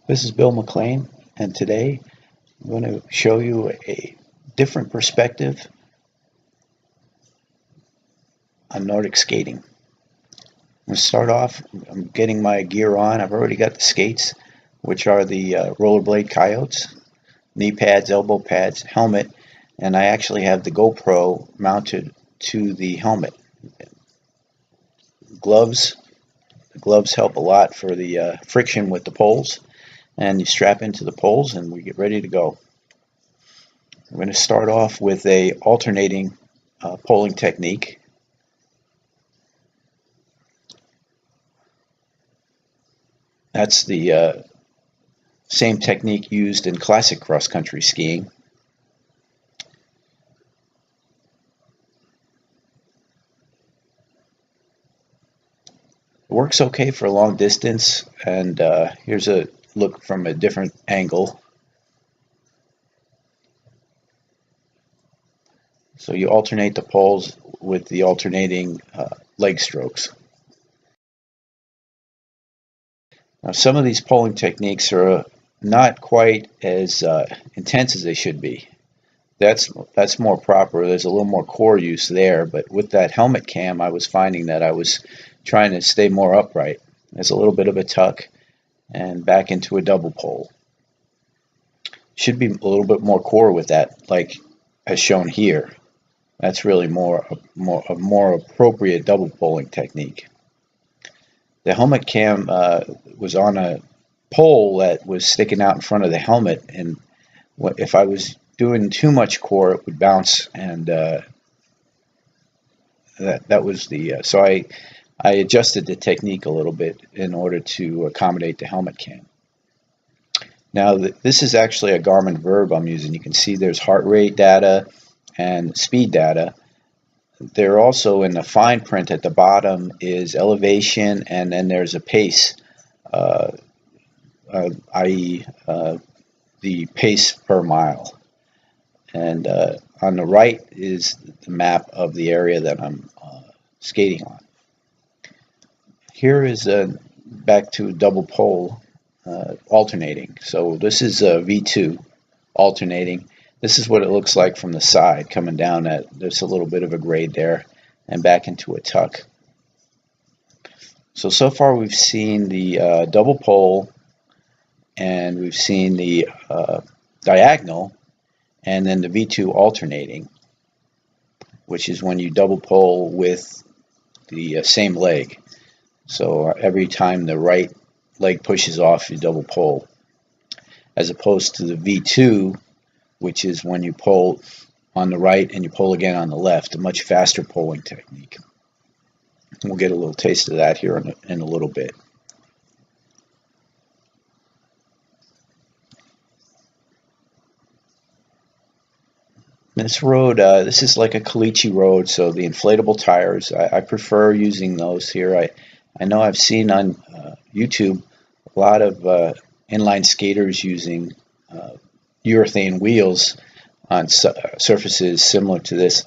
This is Bill McLean, and today I'm going to show you a different perspective on Nordic skating. I'm going to start off, I'm getting my gear on. I've already got the skates, which are the Rollerblade Coyotes, knee pads, elbow pads, helmet, and I actually have the GoPro mounted to the helmet. Gloves. The gloves help a lot for the friction with the poles. And you strap into the poles and we get ready to go. I'm going to start off with a alternating polling technique. That's the same technique used in classic cross-country skiing. It works okay for long distance, and here's a look from a different angle. So you alternate the poles with the alternating leg strokes. Now, some of these polling techniques are not quite as intense as they should be. That's more proper. There's a little more core use there, but with that helmet cam, I was finding that I was trying to stay more upright. There's a little bit of a tuck and back into a double pole. Should be a little bit more core with that, like as shown here. That's really a more appropriate double polling technique. The helmet cam was on a pole that was sticking out in front of the helmet, and if I was doing too much core, it would bounce, and that was the so I adjusted the technique a little bit in order to accommodate the helmet cam. Now this is actually a Garmin Virb I'm using. You can see there's heart rate data and speed data. There also, in the fine print at the bottom, is elevation, and then there's a pace, i.e. The pace per mile. And on the right is the map of the area that I'm skating on. Here is back to double pole alternating. So this is a V2 alternating. This is what it looks like from the side, coming down at, there's a little bit of a grade there, and back into a tuck. So far we've seen the double pole, and we've seen the diagonal, and then the V2 alternating, which is when you double pole with the same leg. So every time the right leg pushes off, you double pole, as opposed to the V2, which is when you pull on the right and you pull again on the left, a much faster polling technique. We'll get a little taste of that here in a little bit. This road, this is like a caliche road, so the inflatable tires, I prefer using those here. I know I've seen on YouTube a lot of inline skaters using urethane wheels on surfaces similar to this,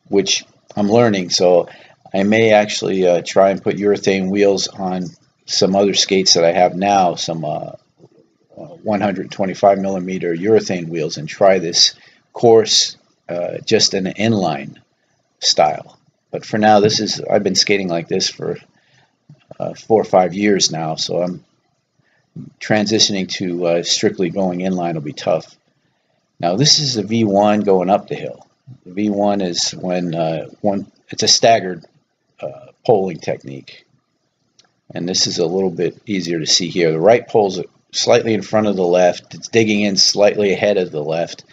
which I'm learning, so I may actually try and put urethane wheels on some other skates that I have now, some 125 millimeter urethane wheels, and try this course just in an inline style. But for now, I've been skating like this for 4 or 5 years now, so I'm transitioning to strictly going inline will be tough. Now this is a V1 going up the hill. The V1 is when it's a staggered polling technique, and this is a little bit easier to see here. The right pole's slightly in front of the left. It's digging in slightly ahead of the left,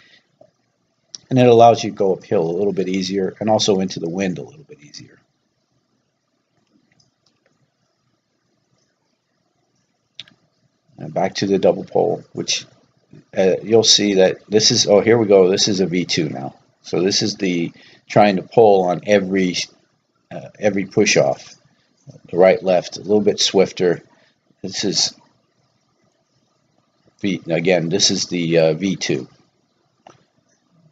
and it allows you to go uphill a little bit easier, and also into the wind a little bit easier. And back to the double pole, which you'll see that this is, oh, here we go, this is a V2 now. So this is the trying to pull on every push off, the right, left, a little bit swifter. This is again, this is the V2,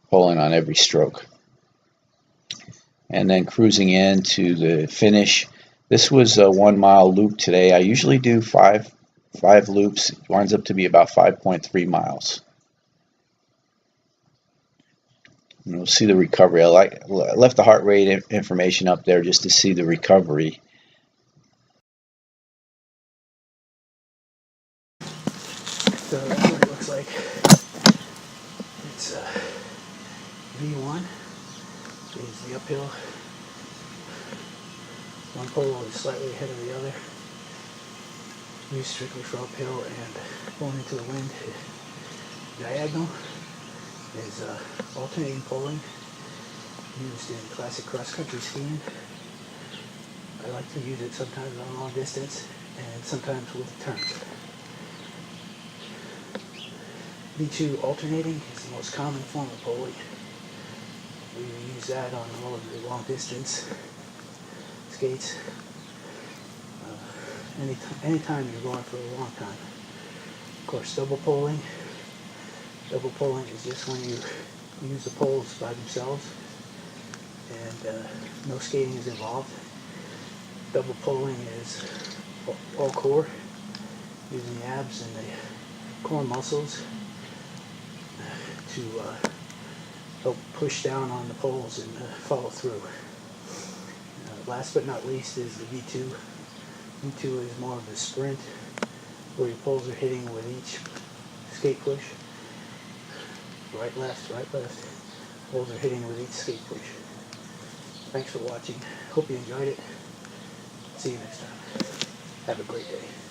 pulling on every stroke. And then cruising into the finish. This was a 1 mile loop today. I usually do 5 5 loops, winds up to be about 5.3 miles. And we'll see the recovery. I left the heart rate information up there just to see the recovery. So that's what it looks like. It's V1 is the uphill. One pole is slightly ahead of the other. Used strictly for uphill and going into the wind. Diagonal is alternating polling used in classic cross-country skiing. I like to use it sometimes on long distance and sometimes with turns. V2 alternating is the most common form of polling. We use that on all of the long distance skates. Anytime you're going for a long time. Of course, double polling. Double polling is just when you use the poles by themselves and no skating is involved. Double polling is all core, using the abs and the core muscles to help push down on the poles and follow through. Last but not least is the V2. V2 is more of a sprint where your poles are hitting with each skate push. Right, left, poles are hitting with each skate push. Thanks for watching. Hope you enjoyed it. See you next time. Have a great day.